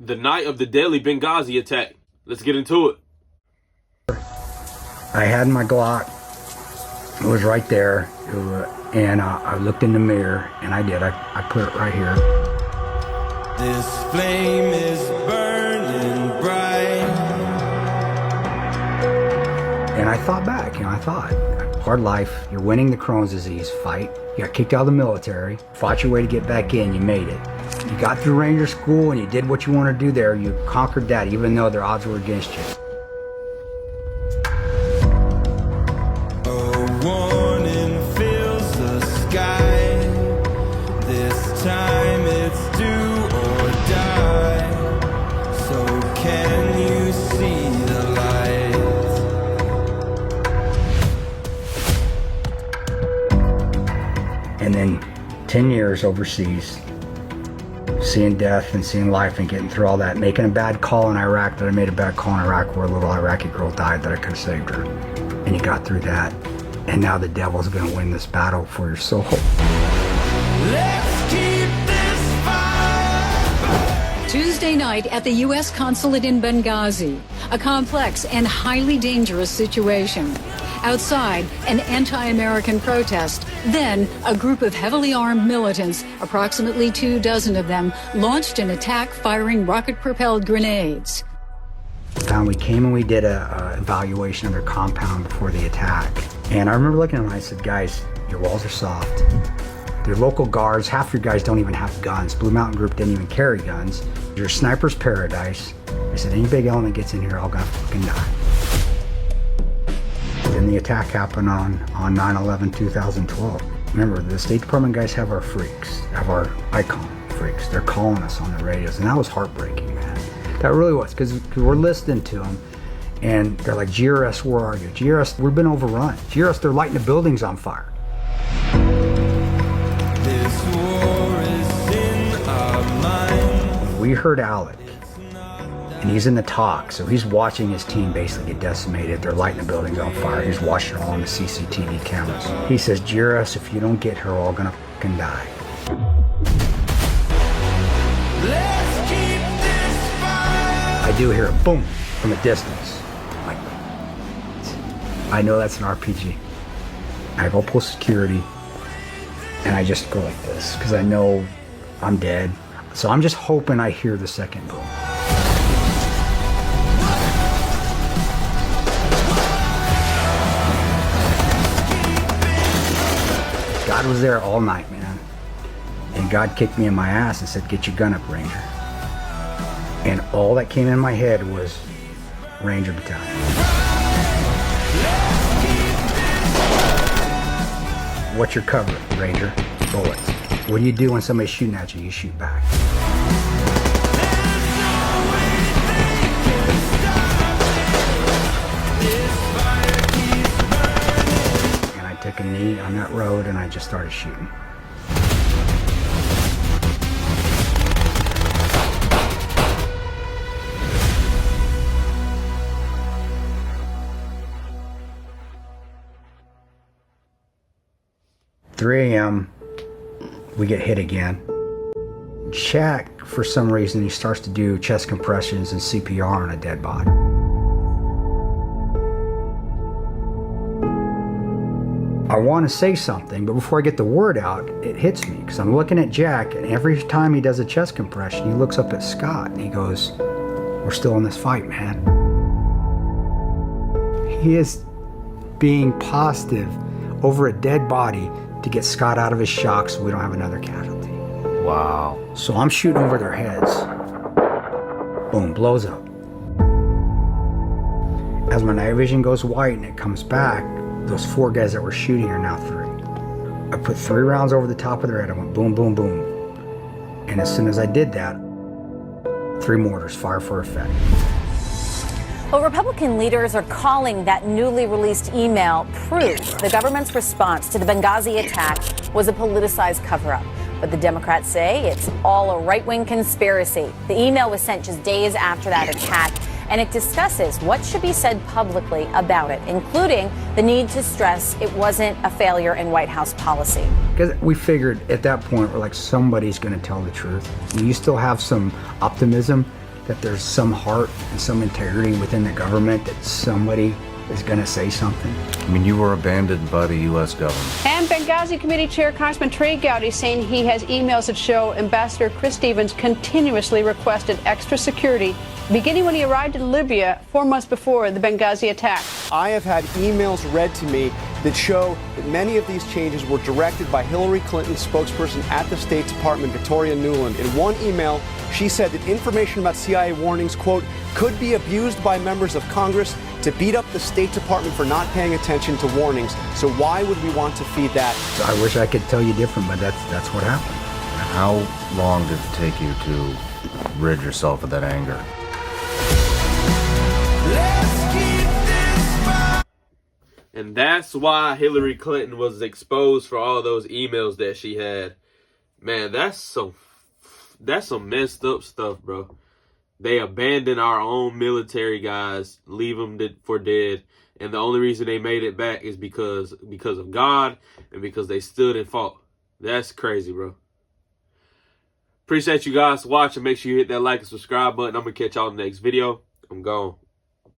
the night of the deadly Benghazi attack. Let's get into it. I had my Glock. It was right there. And I looked in the mirror, and I did. I put it right here. This flame is burning bright. And I thought back, I thought, hard life, you're winning the Crohn's disease fight. You got kicked out of the military, fought your way to get back in, you made it. You got through Ranger School and you did what you wanted to do there. You conquered that, even though their odds were against you. A warning fills the sky. This time it's do or die. So can you see the light? And then 10 years overseas, seeing death and seeing life and getting through all that, making a bad call in Iraq, that I made a bad call in Iraq where a little Iraqi girl died that I could have saved her. And you got through that. And now the devil's gonna win this battle for your soul. Let's keep this fire. Tuesday night at the U.S. consulate in Benghazi, a complex and highly dangerous situation. Outside, an anti-American protest. Then, a group of heavily armed militants, approximately 24 of them, launched an attack firing rocket-propelled grenades. We came and we did a evaluation of their compound before the attack. And I remember looking at them and I said, guys, your walls are soft. Your local guards, half your guys don't even have guns. Blue Mountain Group didn't even carry guns. You're sniper's paradise. I said, any big element gets in here, all gonna fucking die. Then the attack happened on 9/11/2012. Remember, the State Department guys have our freaks, have our icon freaks. They're calling us on the radios, and that was heartbreaking, man. That really was, because we're listening to them, and they're like, GRS, where are you? GRS, we've been overrun. GRS, they're lighting the buildings on fire. This war is in our mind. We heard Alec, and he's in the talk, so he's watching his team basically get decimated. They're lighting the buildings on fire. He's watching it all on the CCTV cameras. He says, GRS, if you don't get her, we're all gonna fucking die. Let's keep this fire. I do hear a boom from a distance. Like, I know that's an RPG. I go pull security, and I just go like this, because I know I'm dead. So I'm just hoping I hear the second boom. God was there all night, man. And God kicked me in my ass and said, get your gun up, Ranger. And all that came in my head was Ranger Battalion. What's your cover, Ranger? Bullets. What do you do when somebody's shooting at you? You shoot back. And I took a knee on that road and I just started shooting. At 3 a.m., we get hit again. Jack, for some reason, he starts to do chest compressions and CPR on a dead body. I want to say something, but before I get the word out, it hits me, because I'm looking at Jack, and every time he does a chest compression, he looks up at Scott, and he goes, we're still in this fight, man. He is being positive over a dead body to get Scott out of his shock so we don't have another casualty. Wow. So I'm shooting over their heads. Boom, blows up. As my night vision goes white and it comes back, those 4 guys that were shooting are now 3. I put 3 rounds over the top of their head. I went boom, boom, boom. And as soon as I did that, 3 mortars fire for effect. Well, Republican leaders are calling that newly released email proof the government's response to the Benghazi attack was a politicized cover-up. But the Democrats say it's all a right-wing conspiracy. The email was sent just days after that attack, and it discusses what should be said publicly about it, including the need to stress it wasn't a failure in White House policy. Because we figured at that point, we're like, somebody's going to tell the truth. You still have some optimism. that there's some heart and some integrity within the government that somebody is going to say something. I mean, you were abandoned by the U.S. government. And Benghazi Committee Chair Congressman Trey Gowdy saying he has emails that show Ambassador Chris Stevens continuously requested extra security, beginning when he arrived in Libya 4 months before the Benghazi attack. I have had emails read to me that show that many of these changes were directed by Hillary Clinton's spokesperson at the State Department, Victoria Nuland. In one email, she said that information about CIA warnings, quote, could be abused by members of Congress to beat up the State Department for not paying attention to warnings. So why would we want to feed that? So I wish I could tell you different, but that's what happened. How long did it take you to rid yourself of that anger? Let's keep this fire. And that's why Hillary Clinton was exposed for all those emails that she had. Man, that's some messed up stuff, bro. They abandoned our own military guys, leave them for dead. And the only reason they made it back is because of God and because they stood and fought. That's crazy, bro. Appreciate you guys watching. Make sure you hit that like and subscribe button. I'm going to catch y'all in the next video. I'm gone.